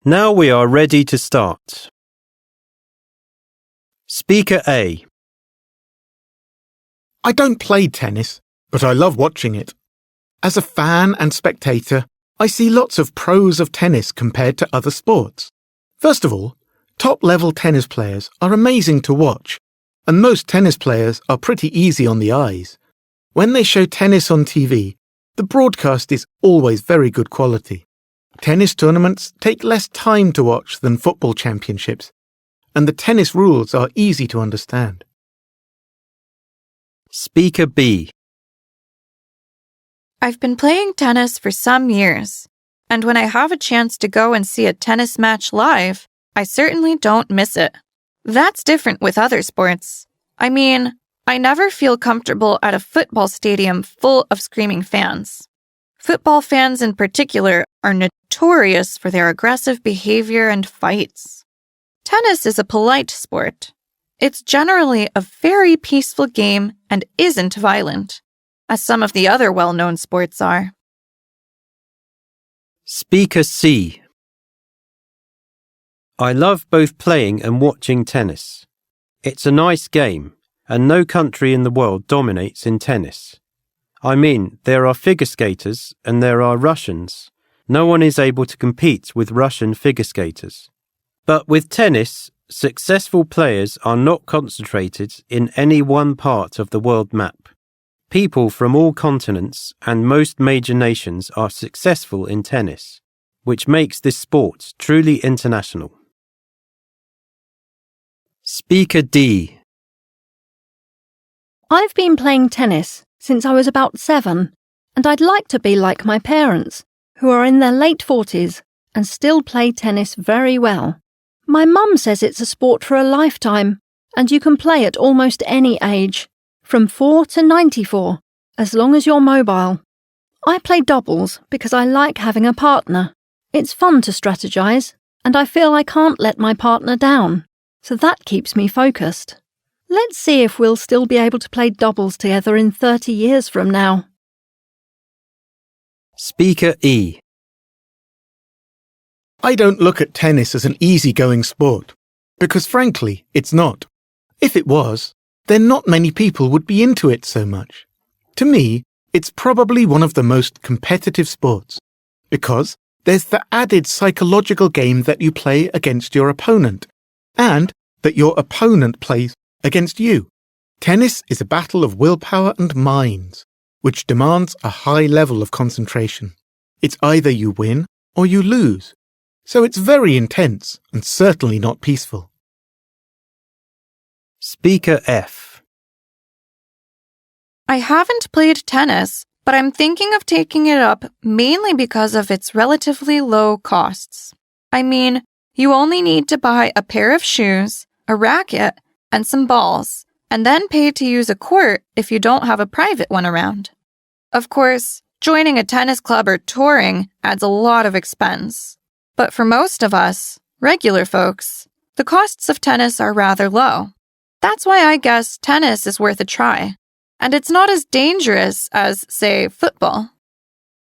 Now we are ready to start. Speaker A. I don't play tennis, but I love watching it. As a fan and spectator, I see lots of pros of tennis compared to other sports. First of all, top-level tennis players are amazing to watch, and most tennis players are pretty easy on the eyes. When they show tennis on TV, the broadcast is always very good quality. Tennis tournaments take less time to watch than football championships, and the tennis rules are easy to understand. Speaker B. I've been playing tennis for some years, and when I have a chance to go and see a tennis match live, I certainly don't miss it. That's different with other sports. I mean, I never feel comfortable at a football stadium full of screaming fans. Football fans in particular are notorious for their aggressive behavior and fights. Tennis is a polite sport. It's generally a very peaceful game and isn't violent, as some of the other well-known sports are. Speaker C. I love both playing and watching tennis. It's a nice game, and no country in the world dominates in tennis. I mean, there are figure skaters and there are Russians. No one is able to compete with Russian figure skaters. But with tennis, successful players are not concentrated in any one part of the world map. People from all continents and most major nations are successful in tennis, which makes this sport truly international. Speaker D. I've been playing tennis since I was about 7, and I'd like to be like my parents, who are in their late 40s and still play tennis very well. My mum says it's a sport for a lifetime, and you can play at almost any age, from 4 to 94, as long as you're mobile. I play doubles because I like having a partner. It's fun to strategize, and I feel I can't let my partner down, so that keeps me focused. Let's see if we'll still be able to play doubles together in 30 years from now. Speaker E. I don't look at tennis as an easygoing sport, because frankly, it's not. If it was, then not many people would be into it so much. To me, it's probably one of the most competitive sports, because there's the added psychological game that you play against your opponent, and that your opponent plays against you. Tennis is a battle of willpower and minds, which demands a high level of concentration. It's either you win or you lose, so it's very intense and certainly not peaceful. Speaker F. I haven't played tennis, but I'm thinking of taking it up mainly because of its relatively low costs. I mean, you only need to buy a pair of shoes, a racket, and some balls, and then pay to use a court if you don't have a private one around. Of course, joining a tennis club or touring adds a lot of expense. But for most of us, regular folks, the costs of tennis are rather low. That's why I guess tennis is worth a try. And it's not as dangerous as, say, football.